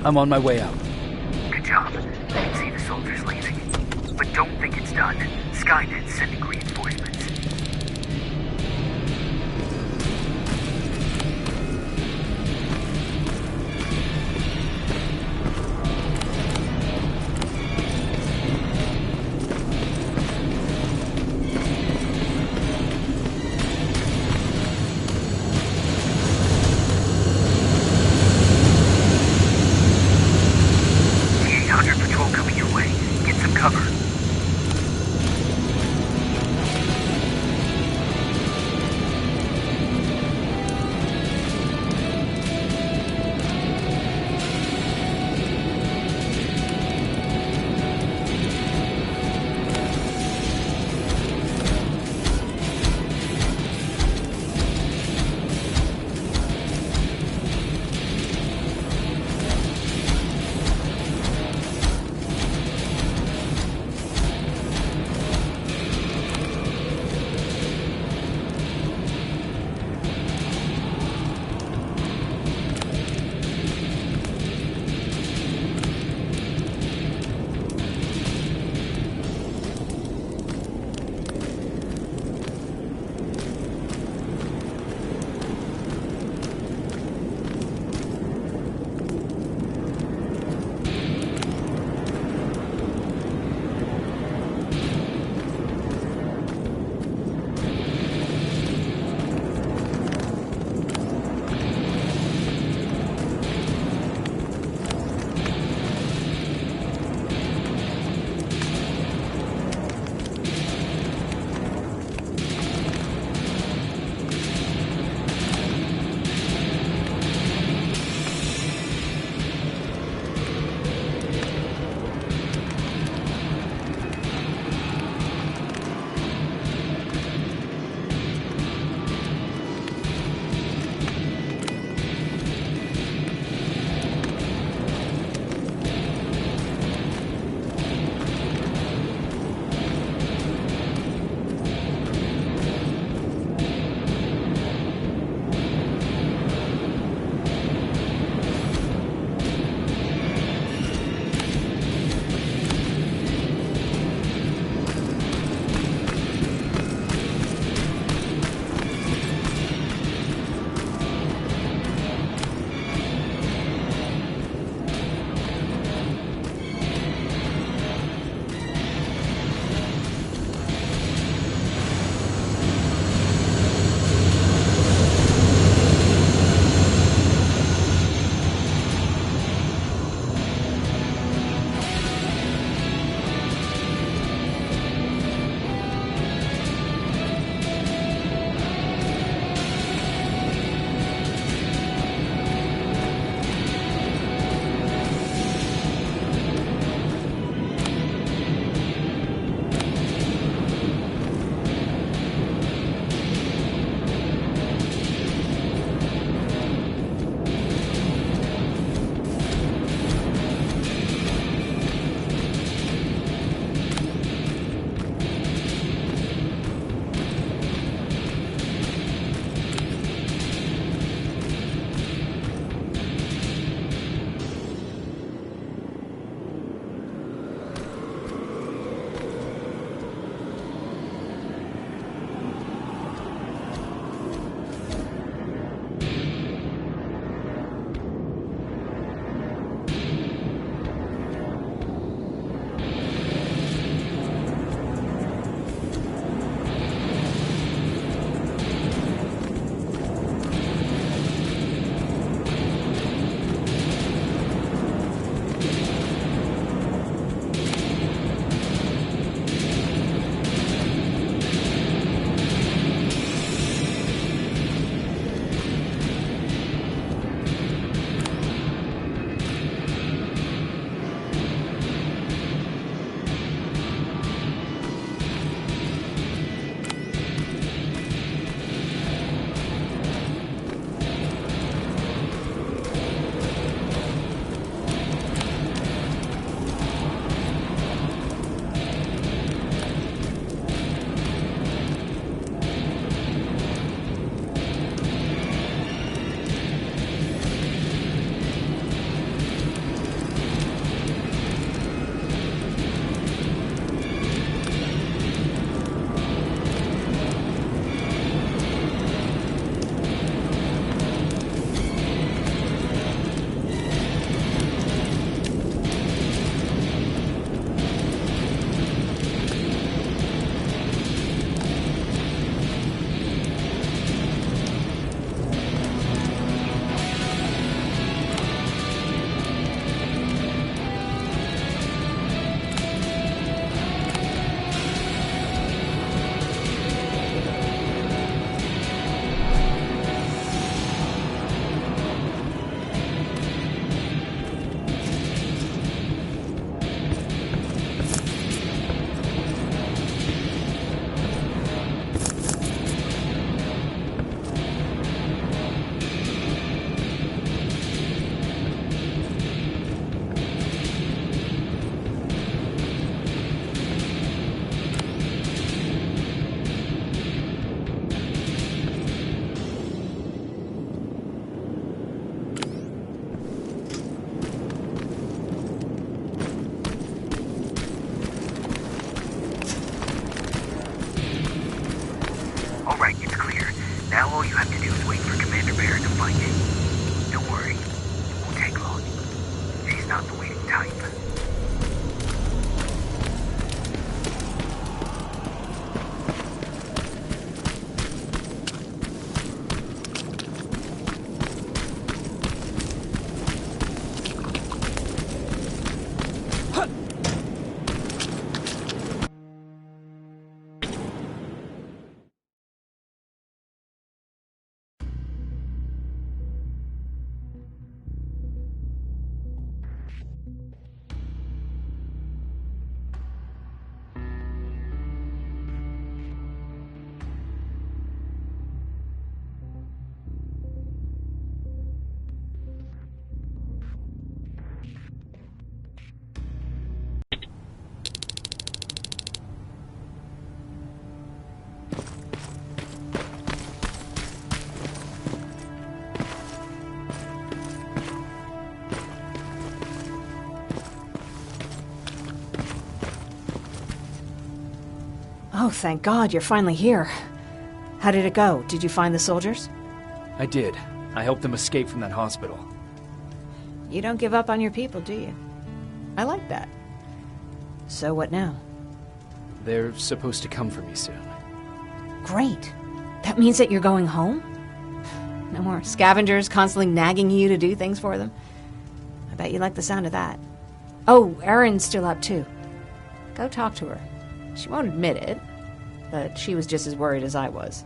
I'm on my way out. Good job. I can see the soldiers leaving. But don't think it's done. Skynet's sending reinforcements. The 800 patrol coming your way. Get some cover. Oh, thank God, you're finally here. How did it go? Did you find the soldiers? I did. I helped them escape from that hospital. You don't give up on your people, do you? I like that. So what now? They're supposed to come for me soon. Great. That means that you're going home? No more scavengers constantly nagging you to do things for them? I bet you like the sound of that. Oh, Erin's still up too. Go talk to her. She won't admit it, but she was just as worried as I was.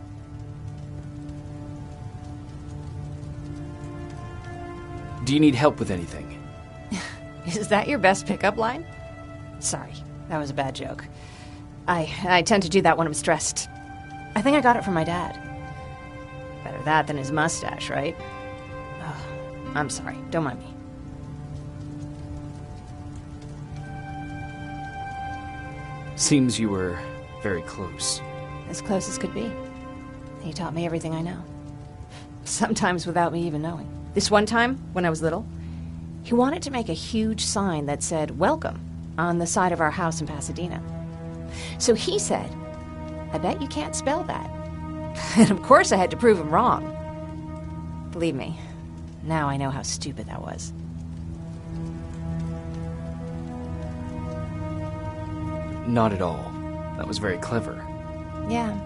Do you need help with anything? Is that your best pickup line? Sorry, that was a bad joke. I tend to do that when I'm stressed. I think I got it from my dad. Better that than his mustache, right? Oh, I'm sorry, don't mind me. Seems you were very close. As close as could be. He taught me everything I know. Sometimes without me even knowing. This one time, when I was little, he wanted to make a huge sign that said, "Welcome," on the side of our house in Pasadena. So he said, "I bet you can't spell that." And of course I had to prove him wrong. Believe me, now I know how stupid that was. Not at all. That was very clever. Yeah,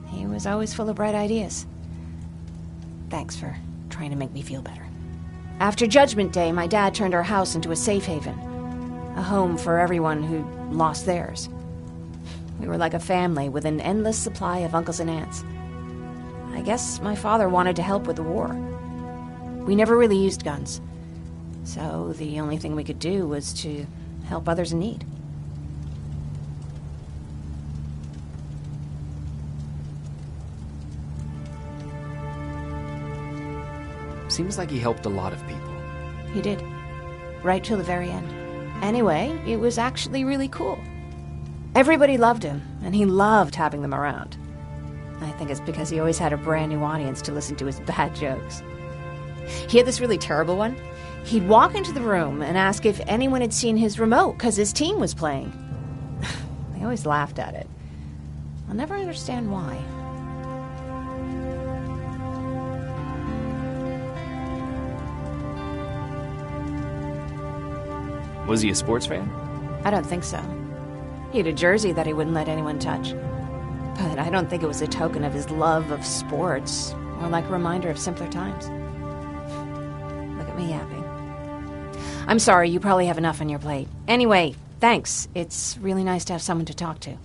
he was always full of bright ideas. Thanks for trying to make me feel better. After Judgment Day, my dad turned our house into a safe haven. A home for everyone who lost theirs. We were like a family with an endless supply of uncles and aunts. I guess my father wanted to help with the war. We never really used guns. So the only thing we could do was to help others in need. Seems like he helped a lot of people. He did. Right till the very end. Anyway, it was actually really cool. Everybody loved him, and he loved having them around. I think it's because he always had a brand new audience to listen to his bad jokes. He had this really terrible one. He'd walk into the room and ask if anyone had seen his remote because his team was playing. They always laughed at it. I'll never understand why. Was he a sports fan? I don't think so. He had a jersey that he wouldn't let anyone touch. But I don't think it was a token of his love of sports, or like a reminder of simpler times. Look at me yapping. I'm sorry, you probably have enough on your plate. Anyway, thanks. It's really nice to have someone to talk to.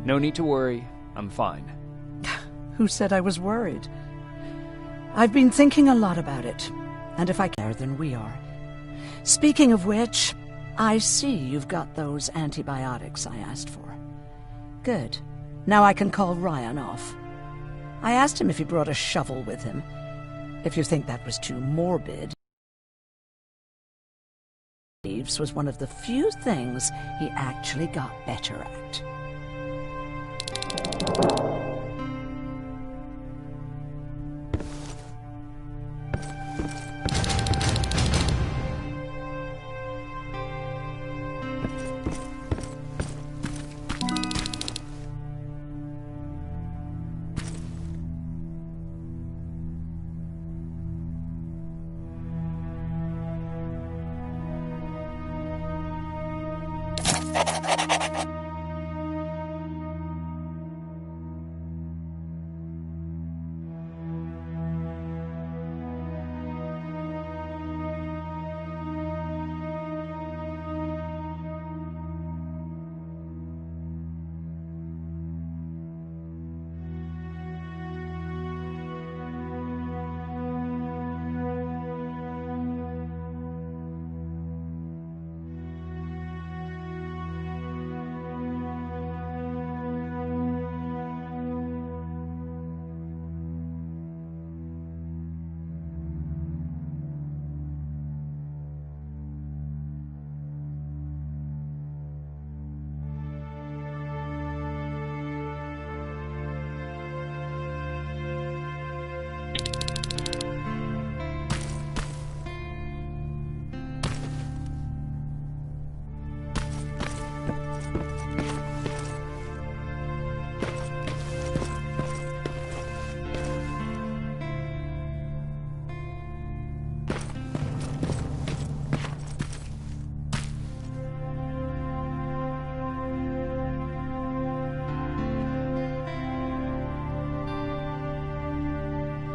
No need to worry. I'm fine. Who said I was worried? I've been thinking a lot about it, and if I care than we are. Speaking of which, I see you've got those antibiotics I asked for. Good. Now I can call Ryan off. I asked him if he brought a shovel with him. If you think that was too morbid, Leaves was one of the few things he actually got better at.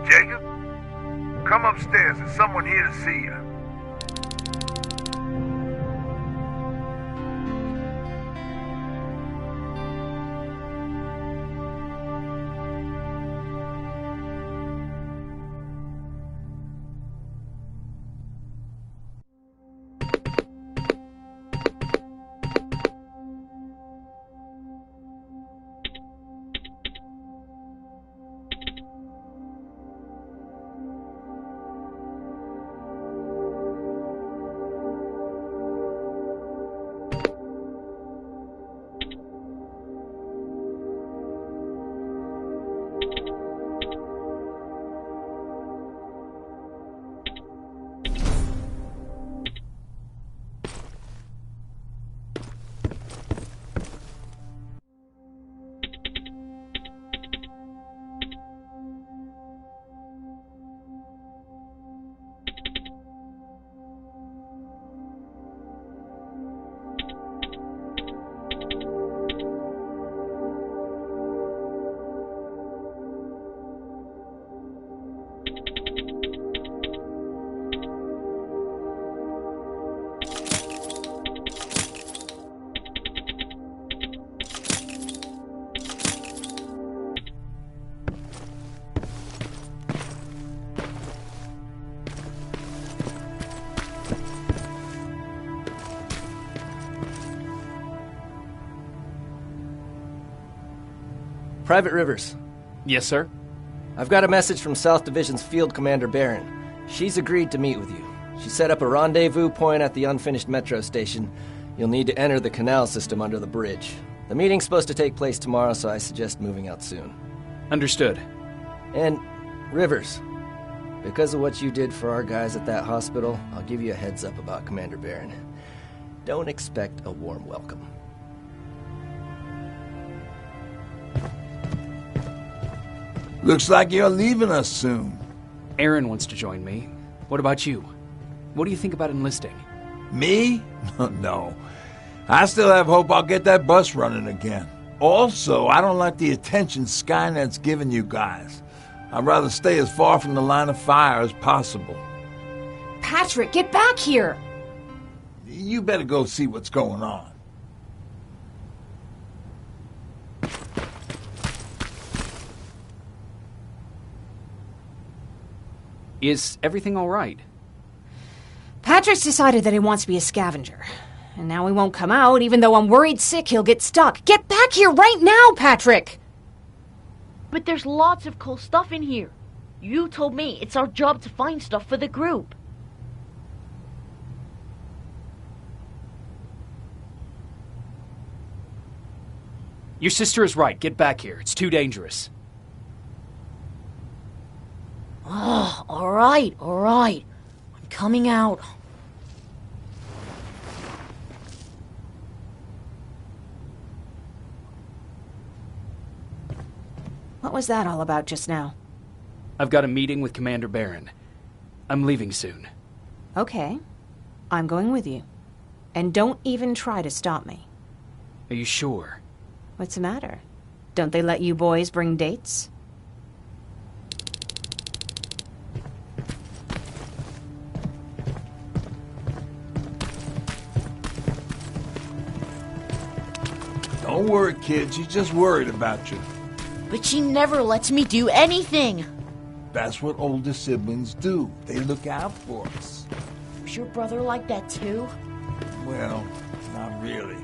Jacob? Come upstairs. There's someone here to see you. Private Rivers. Yes, sir? I've got a message from South Division's Field Commander Barron. She's agreed to meet with you. She set up a rendezvous point at the unfinished metro station. You'll need to enter the canal system under the bridge. The meeting's supposed to take place tomorrow, so I suggest moving out soon. Understood. And, Rivers, because of what you did for our guys at that hospital, I'll give you a heads up about Commander Barron. Don't expect a warm welcome. Looks like you're leaving us soon. Aaron wants to join me. What about you? What do you think about enlisting? Me? No. I still have hope I'll get that bus running again. Also, I don't like the attention Skynet's giving you guys. I'd rather stay as far from the line of fire as possible. Patrick, get back here! You better go see what's going on. Is everything all right? Patrick's decided that he wants to be a scavenger. And now he won't come out, even though I'm worried sick he'll get stuck. Get back here right now, Patrick! But there's lots of cool stuff in here. You told me it's our job to find stuff for the group. Your sister is right. Get back here. It's too dangerous. Oh, all right. I'm coming out. What was that all about just now? I've got a meeting with Commander Barron. I'm leaving soon. Okay. I'm going with you. And don't even try to stop me. Are you sure? What's the matter? Don't they let you boys bring dates? Don't worry, kid. She's just worried about you. But she never lets me do anything. That's what older siblings do. They look out for us. Was your brother like that too? Well, not really.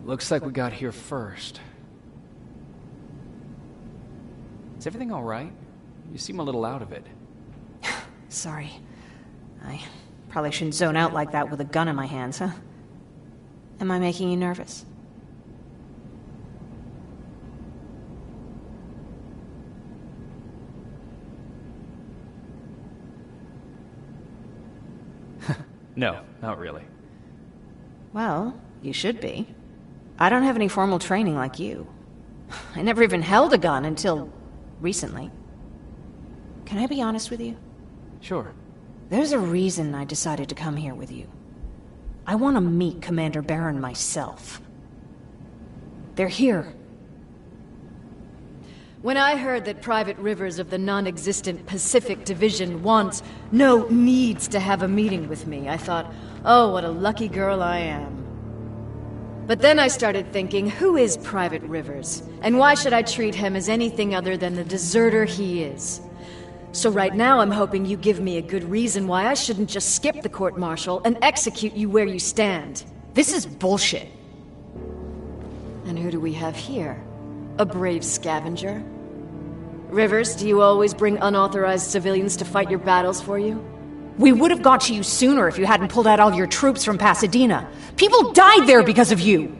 Looks like we got here first. Is everything all right? You seem a little out of it. Sorry. I probably shouldn't zone out like that with a gun in my hands, huh? Am I making you nervous? No, not really. Well, you should be. I don't have any formal training like you. I never even held a gun until recently. Can I be honest with you? Sure. There's a reason I decided to come here with you. I want to meet Commander Barron myself. They're here. When I heard that Private Rivers of the non-existent Pacific Division needs to have a meeting with me, I thought, oh, what a lucky girl I am. But then I started thinking, who is Private Rivers? And why should I treat him as anything other than the deserter he is? So right now I'm hoping you give me a good reason why I shouldn't just skip the court-martial and execute you where you stand. This is bullshit. And who do we have here? A brave scavenger? Rivers, do you always bring unauthorized civilians to fight your battles for you? We would have got to you sooner if you hadn't pulled out all your troops from Pasadena. People died there because of you!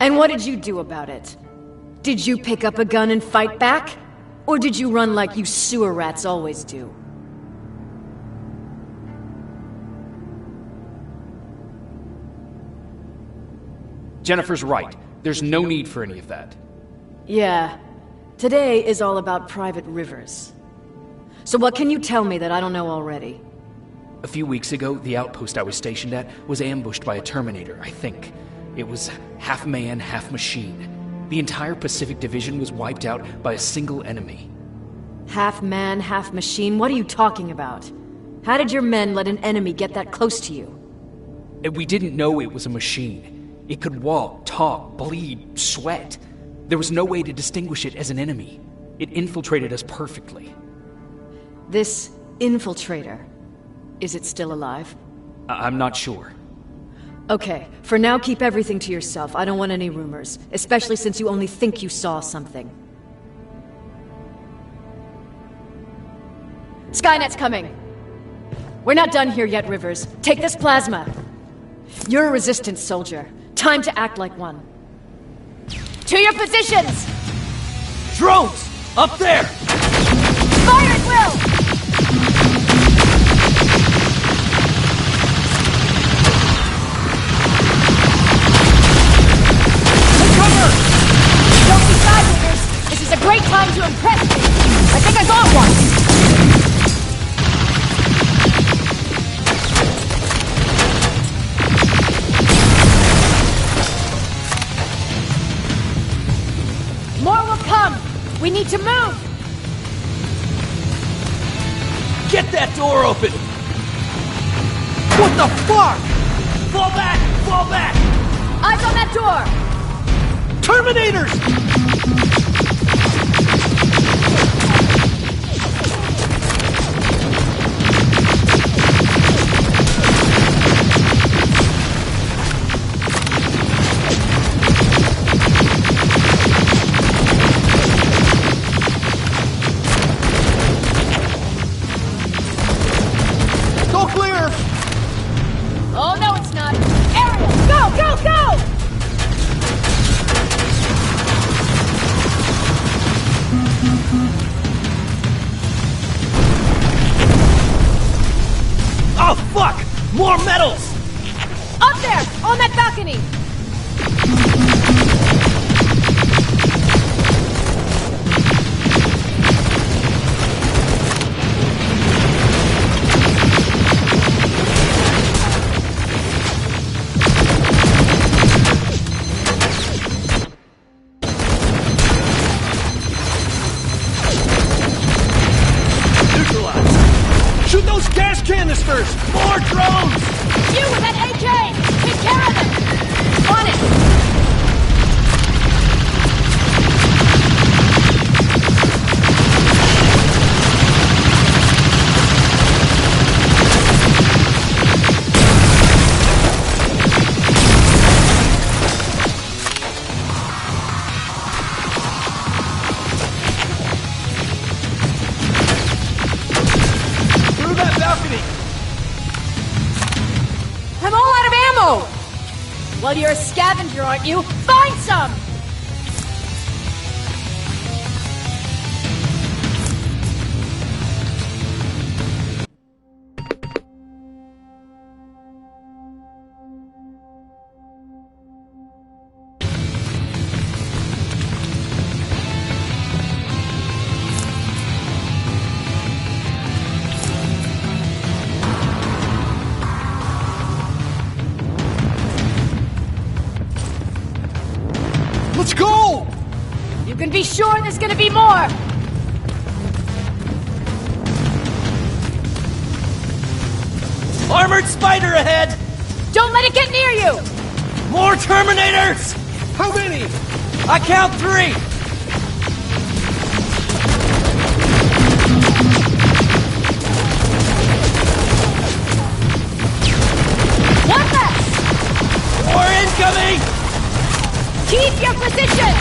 And what did you do about it? Did you pick up a gun and fight back? Or did you run like you sewer rats always do? Jennifer's right. There's no need for any of that. Yeah. Today is all about Private Rivers. So what can you tell me that I don't know already? A few weeks ago, the outpost I was stationed at was ambushed by a Terminator, I think. It was half man, half machine. The entire Pacific Division was wiped out by a single enemy. Half man, half machine? What are you talking about? How did your men let an enemy get that close to you? We didn't know it was a machine. It could walk, talk, bleed, sweat. There was no way to distinguish it as an enemy. It infiltrated us perfectly. This infiltrator, is it still alive? I'm not sure. Okay, for now keep everything to yourself. I don't want any rumors, especially since you only think you saw something. Skynet's coming! We're not done here yet, Rivers. Take this plasma. You're a resistance soldier. Time to act like one. To your positions! Drones! Up there! Fire at will! Cover! Don't be shy, Rivers. This is a great time to impress me. I think I got one. More will come! We need to move! Get that door open! What the fuck? Fall back! Fall back! Eyes on that door! Terminators! Fuck! More metals! Up there! On that balcony! Shoot those gas canisters! More drones! You with that AK! Take care of them! On it! I'm all out of ammo! Well, you're a scavenger, aren't you? Find some! Let's go! You can be sure there's gonna be more! Armored spider ahead! Don't let it get near you! More Terminators! How many? I count 3! One less! More incoming! Keep your position!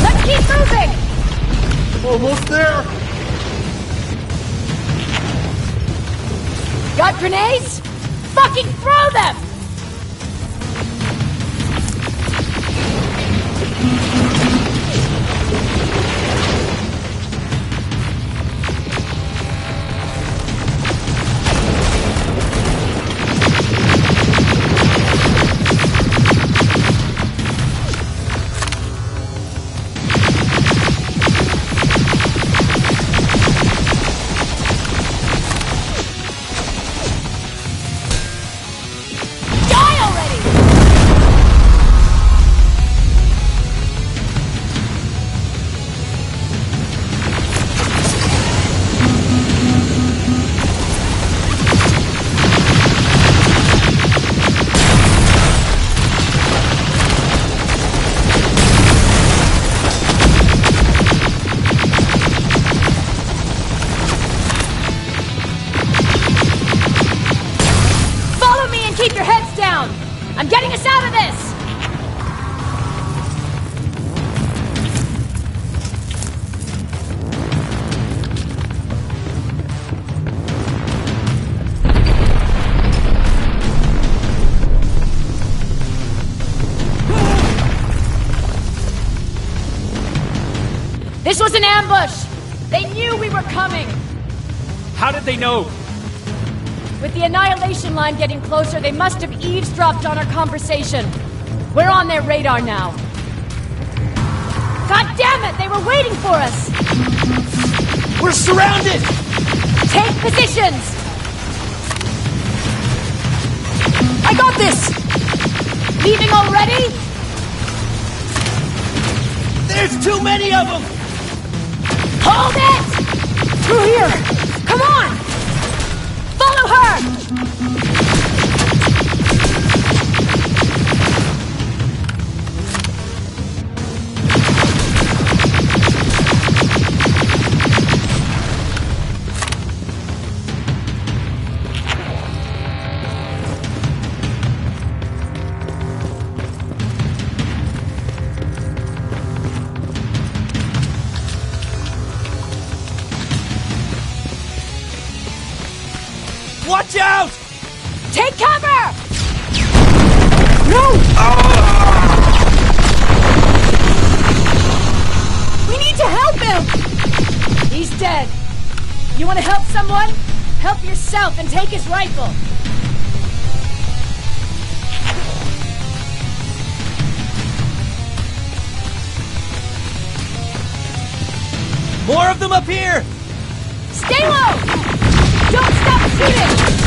Let's keep moving! Almost there! Got grenades? Fucking throw them! Keep your heads down! I'm getting us out of this! This was an ambush! They knew we were coming! How did they know? With the annihilation line getting closer, they must have eavesdropped on our conversation. We're on their radar now. God damn it! They were waiting for us! We're surrounded! Take positions! I got this! Leaving already? There's too many of them! Hold it! Through here! Come on! Follow her! Watch out! Take cover! No! We need to help him! He's dead. You want to help someone? Help yourself and take his rifle. More of them up here! Stay low! Don't stop shooting!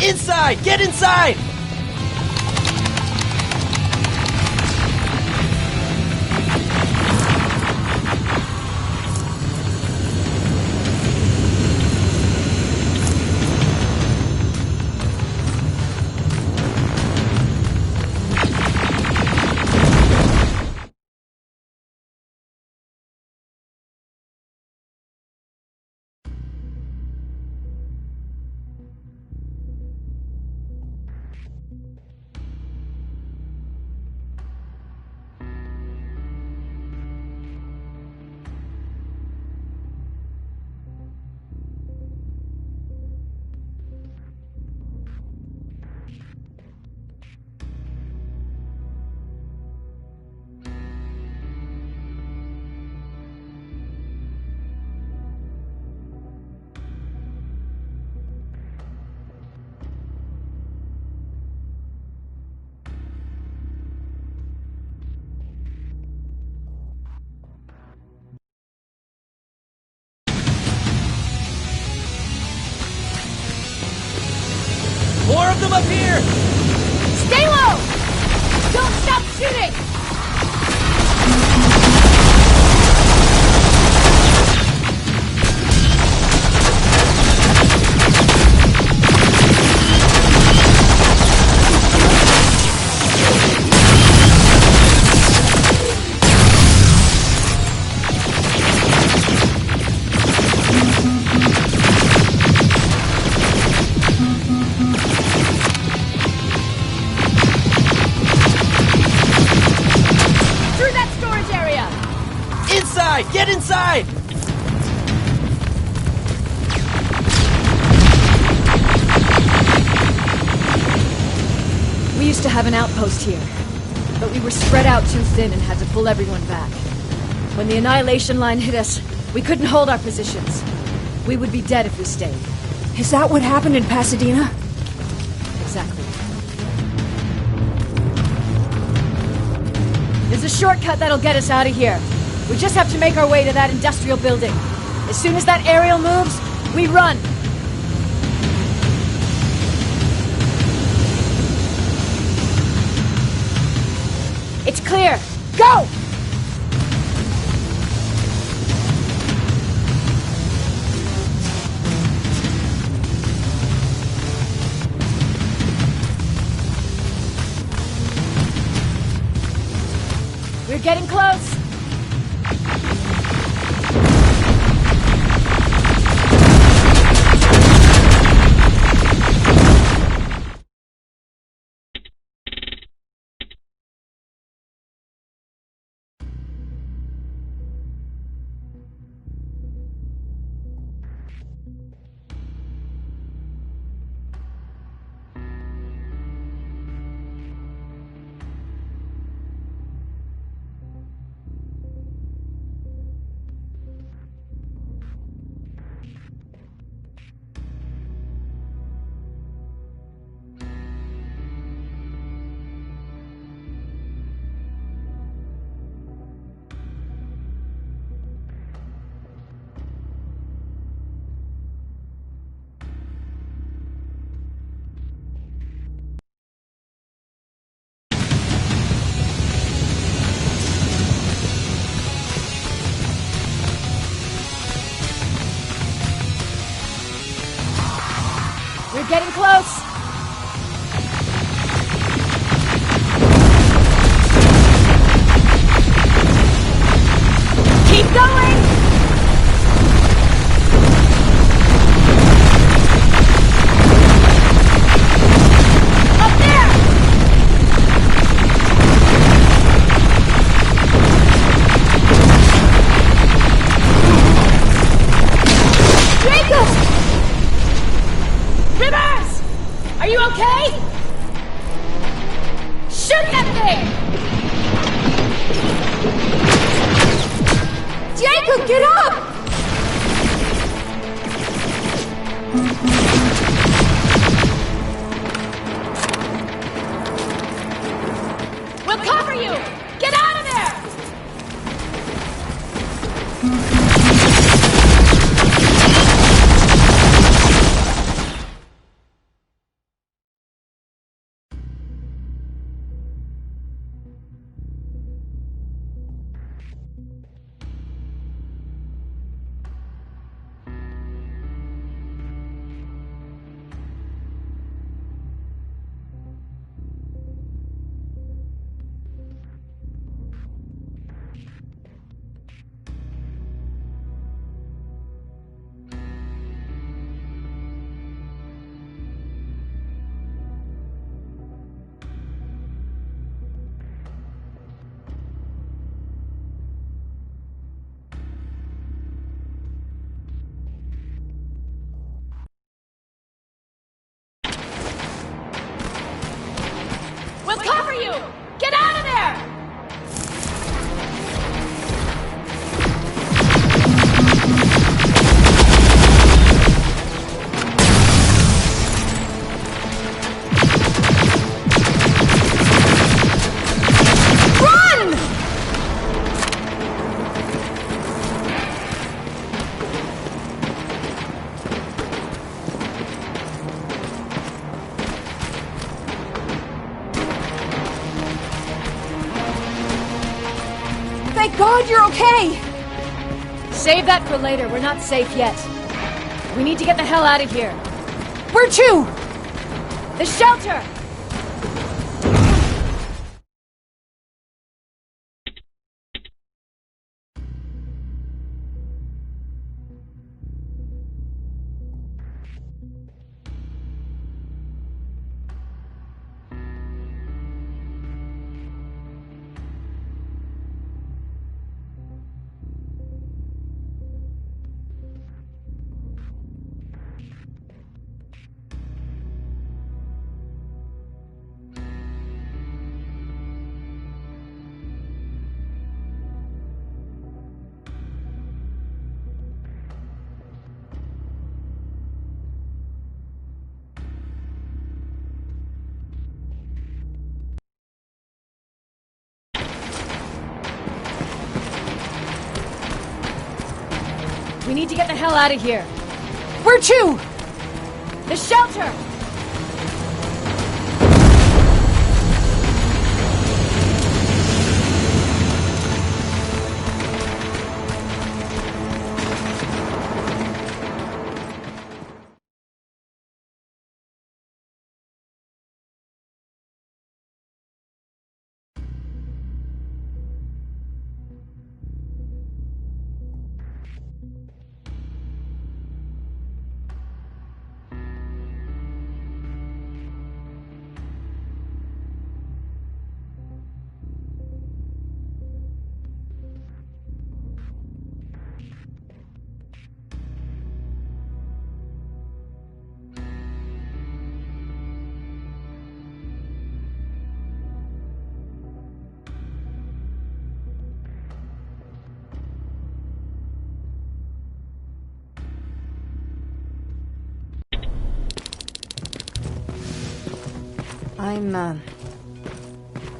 Inside! Get inside! More of them up here! Stay low! Don't stop shooting! Get inside! We used to have an outpost here, but we were spread out too thin and had to pull everyone back. When the annihilation line hit us, we couldn't hold our positions. We would be dead if we stayed. Is that what happened in Pasadena? Exactly. There's a shortcut that'll get us out of here. We just have to make our way to that industrial building. As soon as that aerial moves, we run. It's clear. Go! We're getting close. We're getting close! Keep going! Up there! Jacob! Rivers! Are you okay? Shoot that thing! Jacob, get up! We'll cover you! Get out of there! We'll cover you! Get out of there! Run! Thank God you're okay! Save that for later. We're not safe yet. We need to get the hell out of here. Where to? The shelter! We need to get the hell out of here. Where to? The shelter!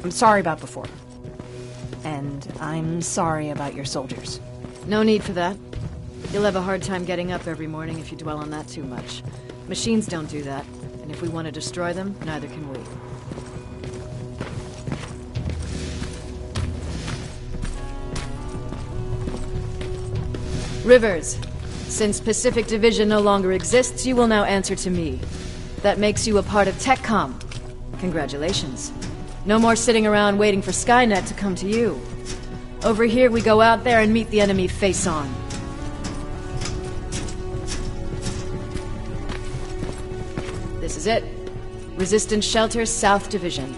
I'm sorry about before. And I'm sorry about your soldiers. No need for that. You'll have a hard time getting up every morning if you dwell on that too much. Machines don't do that, and if we want to destroy them, neither can we. Rivers, since Pacific Division no longer exists, you will now answer to me. That makes you a part of TechCom. Congratulations. No more sitting around waiting for Skynet to come to you. Over here, we go out there and meet the enemy face on. This is it. Resistance Shelter, South Division.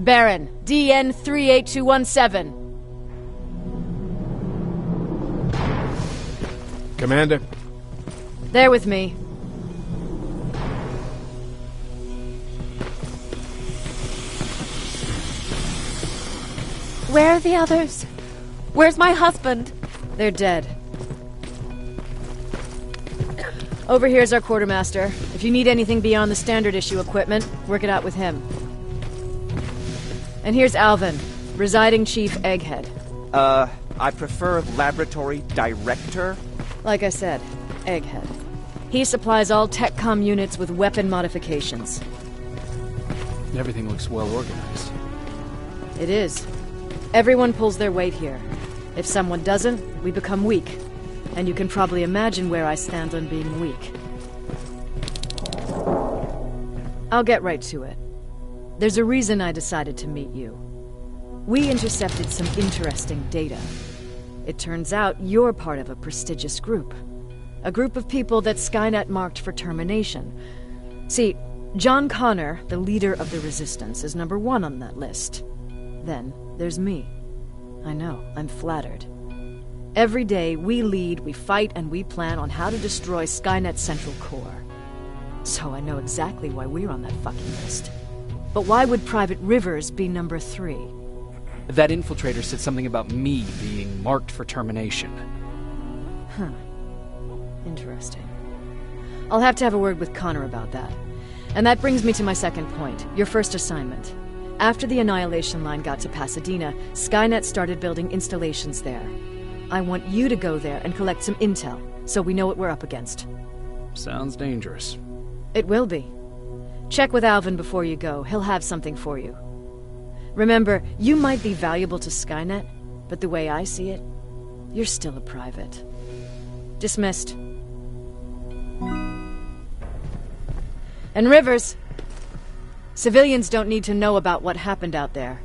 Baron, DN 38217. Commander. They're with me. Where are the others? Where's my husband? They're dead. Over here's our quartermaster. If you need anything beyond the standard issue equipment, work it out with him. And here's Alvin, residing chief Egghead. I prefer laboratory director. Like I said, Egghead. He supplies all TechCom units with weapon modifications. Everything looks well organized. It is. Everyone pulls their weight here. If someone doesn't, we become weak. And you can probably imagine where I stand on being weak. I'll get right to it. There's a reason I decided to meet you. We intercepted some interesting data. It turns out you're part of a prestigious group. A group of people that Skynet marked for termination. See, John Connor, the leader of the Resistance, is number 1 on that list. Then there's me. I know, I'm flattered. Every day, we lead, we fight, and we plan on how to destroy Skynet's central core. So I know exactly why we're on that fucking list. But why would Private Rivers be number 3? That infiltrator said something about me being marked for termination. Huh. Interesting. I'll have to have a word with Connor about that. And that brings me to my second point, your first assignment. After the Annihilation Line got to Pasadena, Skynet started building installations there. I want you to go there and collect some intel, so we know what we're up against. Sounds dangerous. It will be. Check with Alvin before you go. He'll have something for you. Remember, you might be valuable to Skynet, but the way I see it, you're still a private. Dismissed. And Rivers, civilians don't need to know about what happened out there.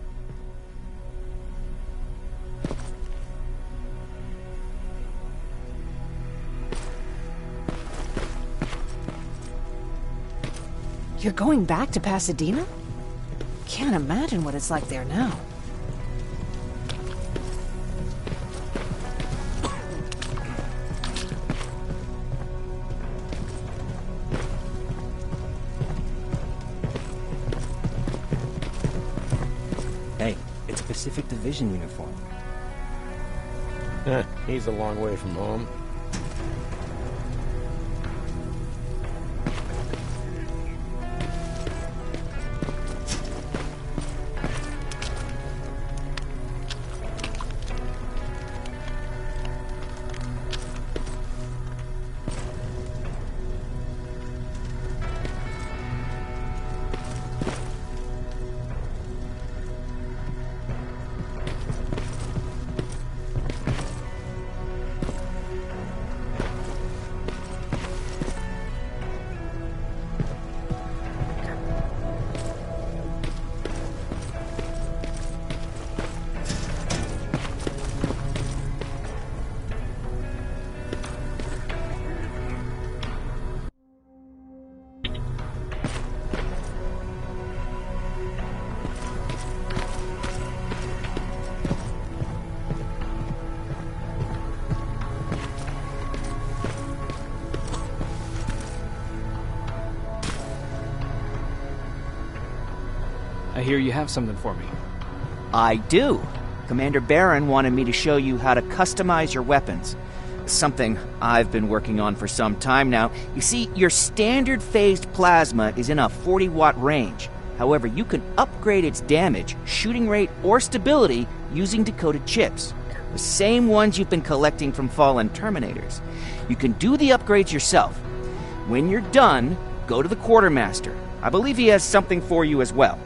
You're going back to Pasadena? Can't imagine what it's like there now. Hey, it's a Pacific Division uniform. He's a long way from home. I hear you have something for me. I do. Commander Barron wanted me to show you how to customize your weapons. Something I've been working on for some time now. You see, your standard phased plasma is in a 40-watt range. However, you can upgrade its damage, shooting rate, or stability using decoded chips. The same ones you've been collecting from fallen Terminators. You can do the upgrades yourself. When you're done, go to the quartermaster. I believe he has something for you as well.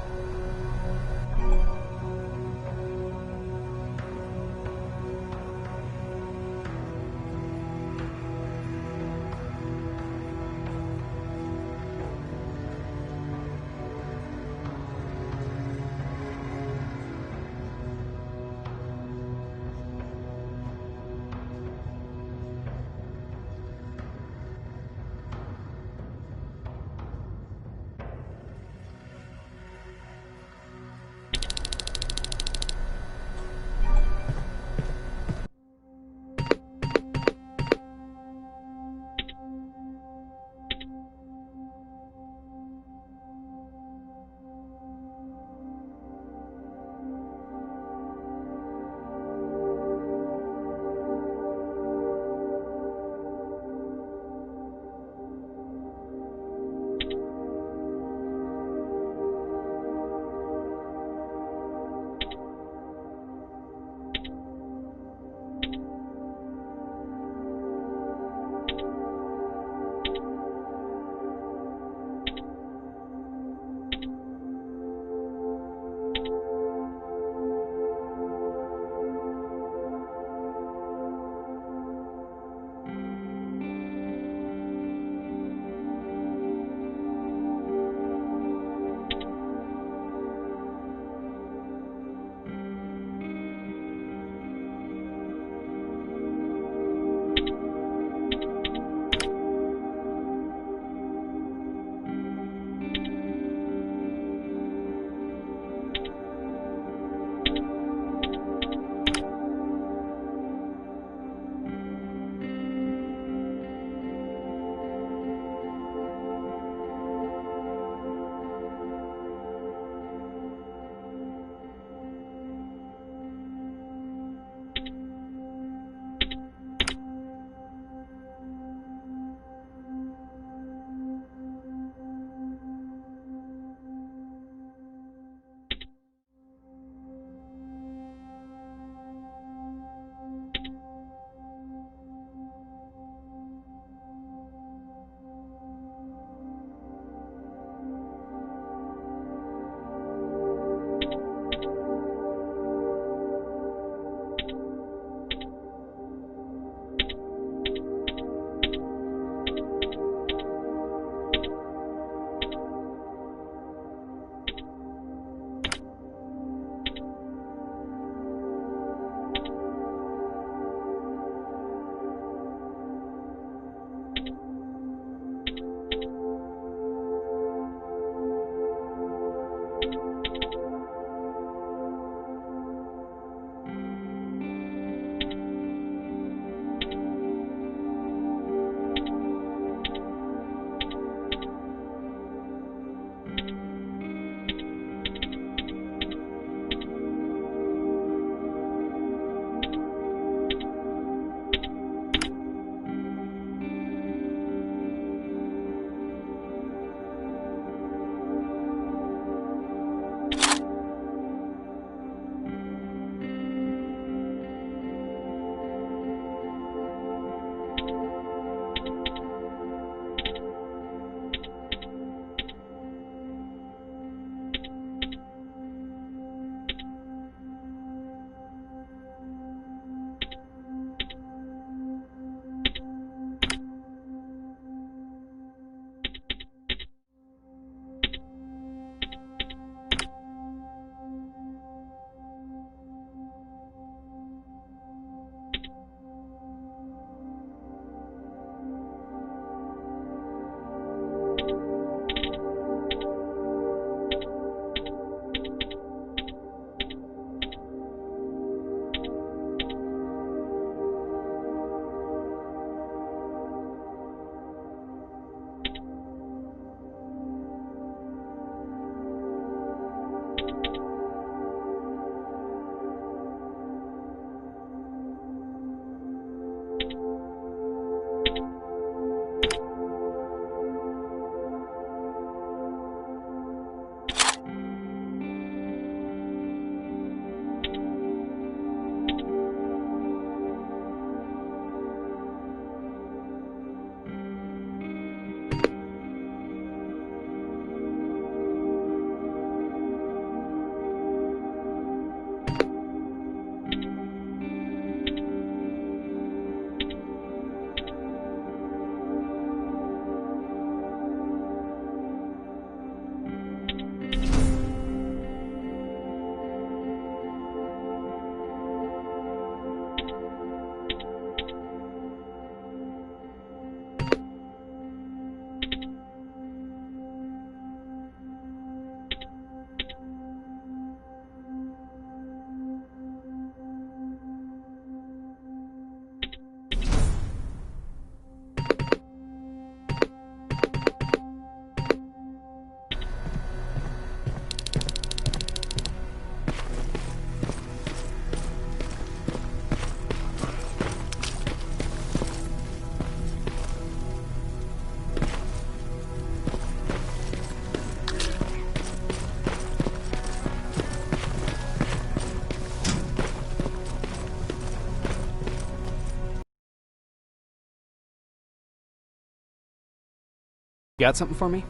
Got something for me?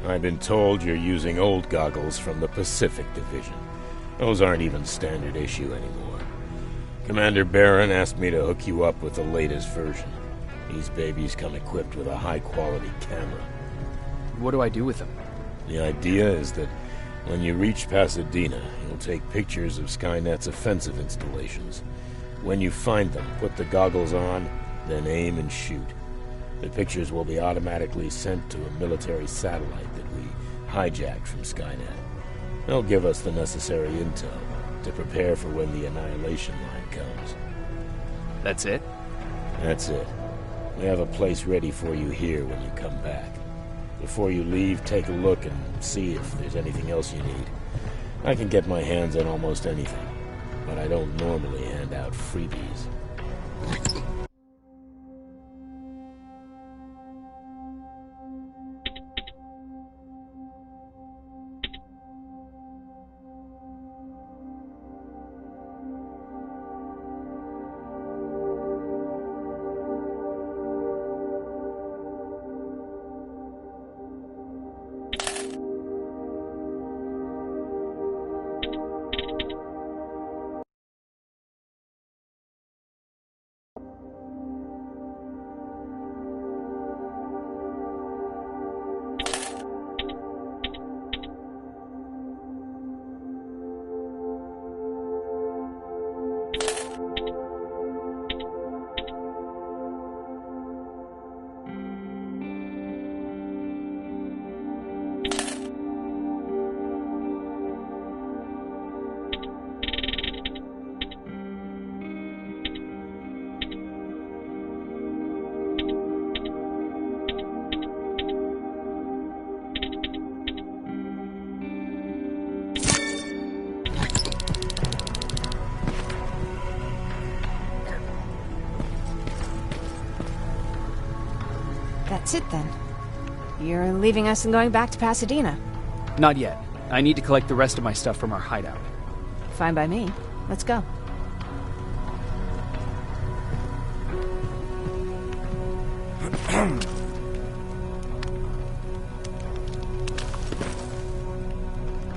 I've been told you're using old goggles from the Pacific Division. Those aren't even standard issue anymore. Commander Barron asked me to hook you up with the latest version. These babies come equipped with a high-quality camera. What do I do with them? The idea is that when you reach Pasadena, you'll take pictures of Skynet's offensive installations. When you find them, put the goggles on, then aim and shoot. The pictures will be automatically sent to a military satellite that we hijacked from Skynet. They'll give us the necessary intel to prepare for when the annihilation line comes. That's it? That's it. We have a place ready for you here when you come back. Before you leave, take a look and see if there's anything else you need. I can get my hands on almost anything, but I don't normally hand out freebies. That's it then. You're leaving us and going back to Pasadena. Not yet. I need to collect the rest of my stuff from our hideout. Fine by me. Let's go.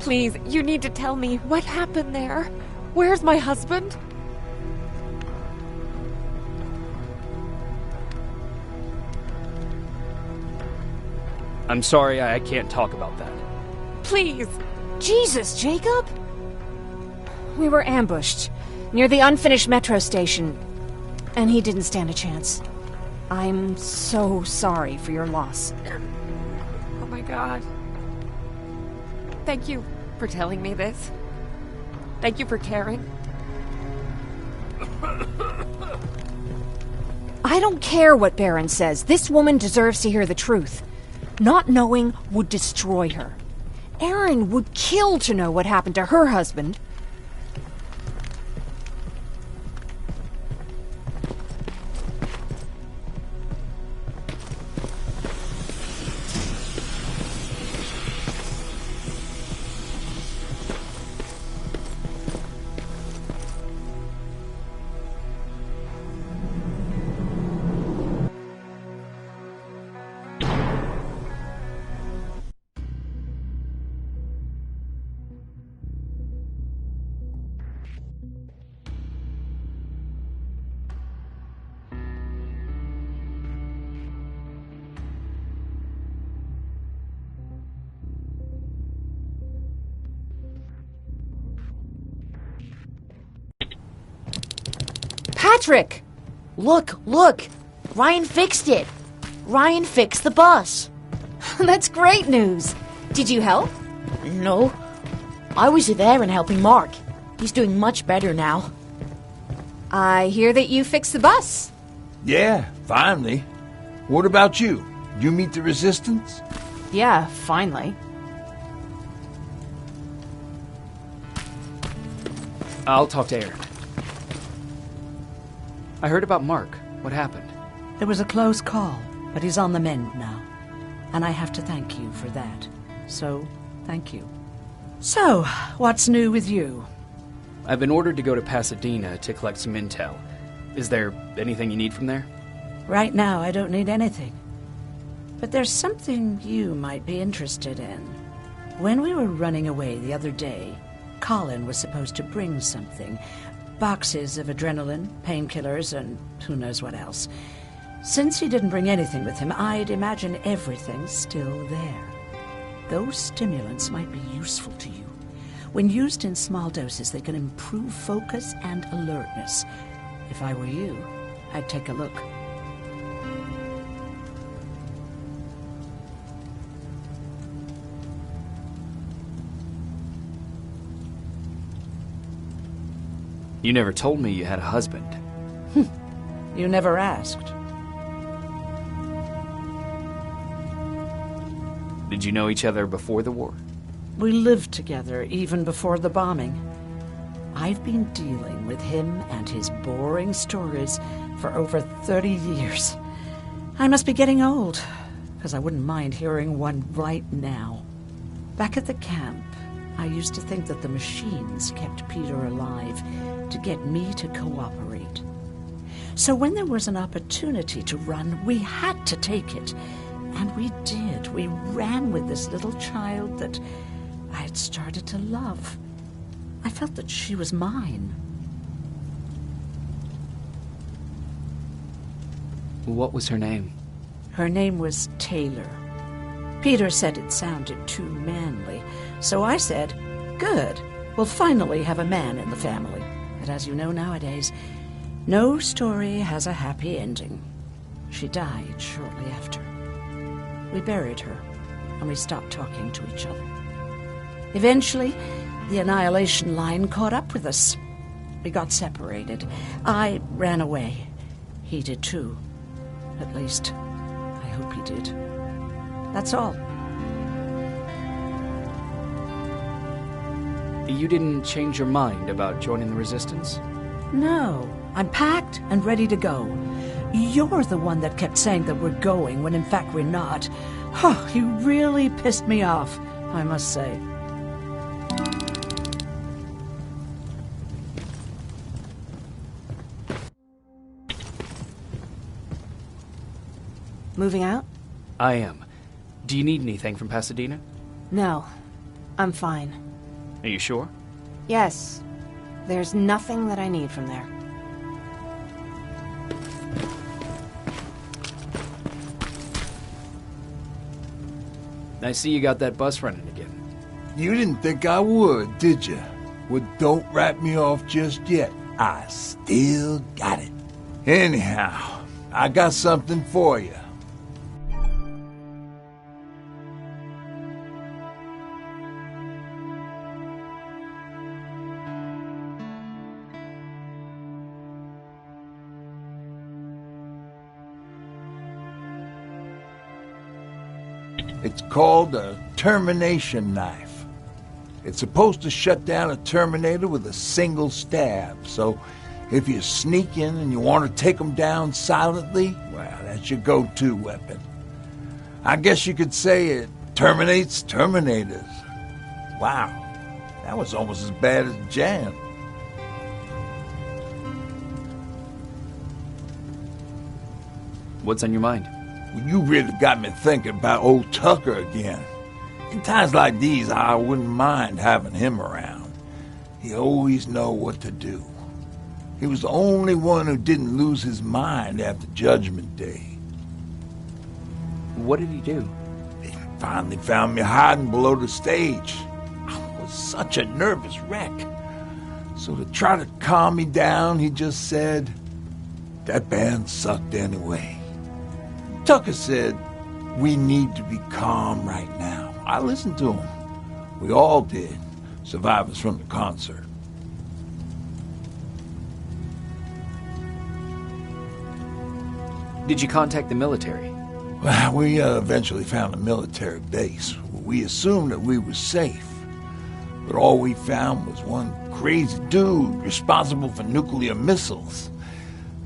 Please, you need to tell me what happened there. Where's my husband? I'm sorry, I can't talk about that. Please. Jesus, Jacob! We were ambushed near the unfinished metro station, and he didn't stand a chance. I'm so sorry for your loss. Oh my God. Thank you for telling me this. Thank you for caring. I don't care what Barron says. This woman deserves to hear the truth. Not knowing would destroy her. Erin would kill to know what happened to her husband. Patrick! Look! Ryan fixed it! Ryan fixed the bus! That's great news. Did you help? No. I was there and helping Mark. He's doing much better now. I hear that you fixed the bus. Yeah, finally. What about you? You meet the resistance? Yeah, finally. I'll talk to Erin. I heard about Mark. What happened? There was a close call, but he's on the mend now. And I have to thank you for that. So, thank you. So, what's new with you? I've been ordered to go to Pasadena to collect some intel. Is there anything you need from there? Right now, I don't need anything. But there's something you might be interested in. When we were running away the other day, Colin was supposed to bring something. Boxes of adrenaline, painkillers, and who knows what else. Since he didn't bring anything with him, I'd imagine everything's still there. Those stimulants might be useful to you. When used in small doses, they can improve focus and alertness. If I were you, I'd take a look. You never told me you had a husband. You never asked. Did you know each other before the war? We lived together even before the bombing. I've been dealing with him and his boring stories for over 30 years. I must be getting old, because I wouldn't mind hearing one right now. Back at the camp, I used to think that the machines kept Peter alive to get me to cooperate. So when there was an opportunity to run, we had to take it. And we did. We ran with this little child that I had started to love. I felt that she was mine. What was her name? Her name was Taylor. Peter said it sounded too manly, so I said, good, we'll finally have a man in the family. But as you know nowadays, no story has a happy ending. She died shortly after. We buried her, and we stopped talking to each other. Eventually, the annihilation line caught up with us. We got separated. I ran away. He did too. At least, I hope he did. That's all. You didn't change your mind about joining the Resistance? No. I'm packed and ready to go. You're the one that kept saying that we're going when in fact we're not. Oh, you really pissed me off, I must say. Moving out? I am. Do you need anything from Pasadena? No. I'm fine. Are you sure? Yes. There's nothing that I need from there. I see you got that bus running again. You didn't think I would, did you? Well, don't wrap me off just yet. I still got it. Anyhow, I got something for you. It's called a termination knife. It's supposed to shut down a Terminator with a single stab, so if you sneak in and you want to take them down silently, well, that's your go-to weapon. I guess you could say it terminates Terminators. Wow, that was almost as bad as Jan. What's on your mind? You really got me thinking about old Tucker again. In times like these, I wouldn't mind having him around. He always know what to do. He was the only one who didn't lose his mind after Judgment Day. What did he do? He finally found me hiding below the stage. I was such a nervous wreck. So to try to calm me down, he just said, "That band sucked anyway." Tucker said, "We need to be calm right now." I listened to him. We all did, survivors from the concert. Did you contact the military? Well, we eventually found a military base. We assumed that we were safe. But all we found was one crazy dude responsible for nuclear missiles.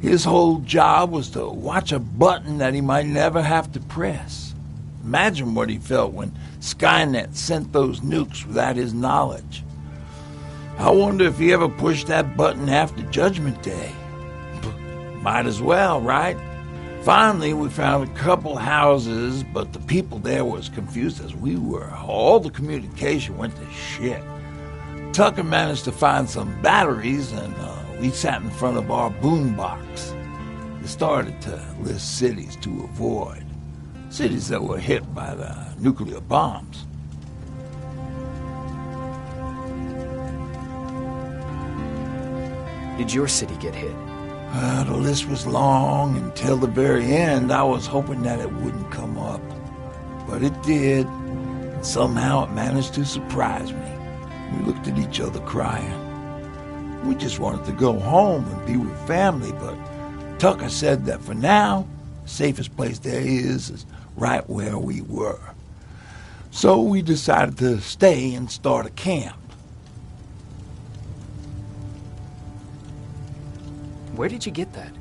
His whole job was to watch a button that he might never have to press. Imagine what he felt when Skynet sent those nukes without his knowledge. I wonder if he ever pushed that button after Judgment Day. Might as well, right? Finally, we found a couple houses, but the people there were as confused as we were. All the communication went to shit. Tucker managed to find some batteries, and we sat in front of our boombox. It started to list cities to avoid. Cities that were hit by the nuclear bombs. Did your city get hit? The list was long. Until the very end, I was hoping that it wouldn't come up. But it did. And somehow it managed to surprise me. We looked at each other crying. We just wanted to go home and be with family, but Tucker said that for now, the safest place there is right where we were. So we decided to stay and start a camp. Where did you get that?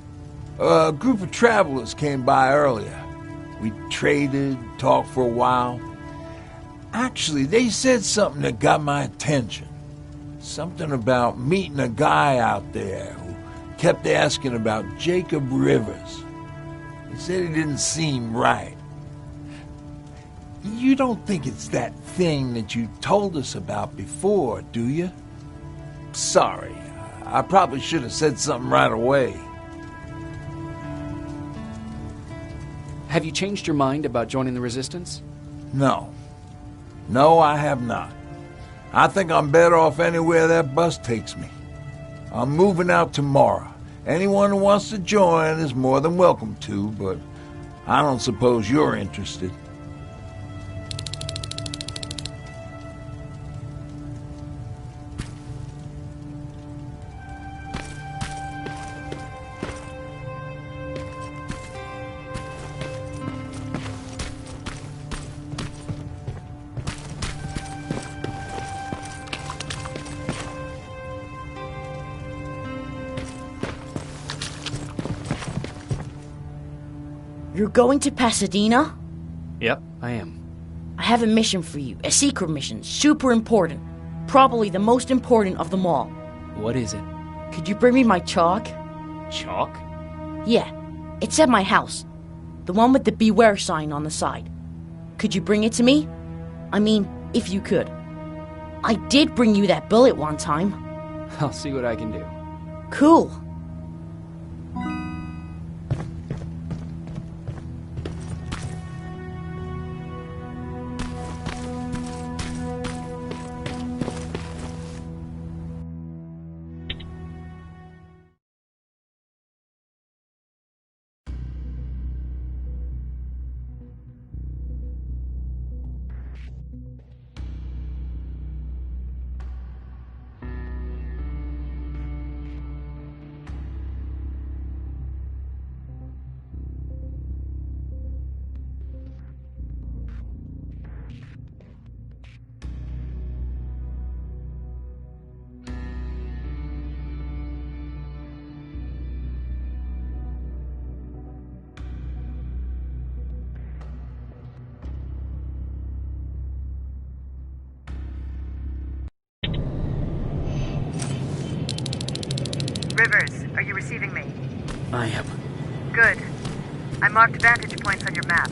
A group of travelers came by earlier. We traded, talked for a while. Actually, they said something that got my attention. Something about meeting a guy out there who kept asking about Jacob Rivers. He said he didn't seem right. You don't think it's that thing that you told us about before, do you? Sorry, I probably should have said something right away. Have you changed your mind about joining the Resistance? No. No, I have not. I think I'm better off anywhere that bus takes me. I'm moving out tomorrow. Anyone who wants to join is more than welcome to, but I don't suppose you're interested. You're going to Pasadena? Yep, I am. I have a mission for you. A secret mission. Super important. Probably the most important of them all. What is it? Could you bring me my chalk? Chalk? Yeah. It's at my house. The one with the beware sign on the side. Could you bring it to me? I mean, if you could. I did bring you that bullet one time. I'll see what I can do. Cool. Rivers, are you receiving me? I am. Good. I marked vantage points on your map.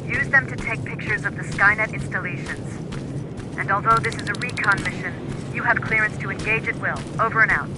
Use them to take pictures of the Skynet installations. And although this is a recon mission, you have clearance to engage at will. Over and out.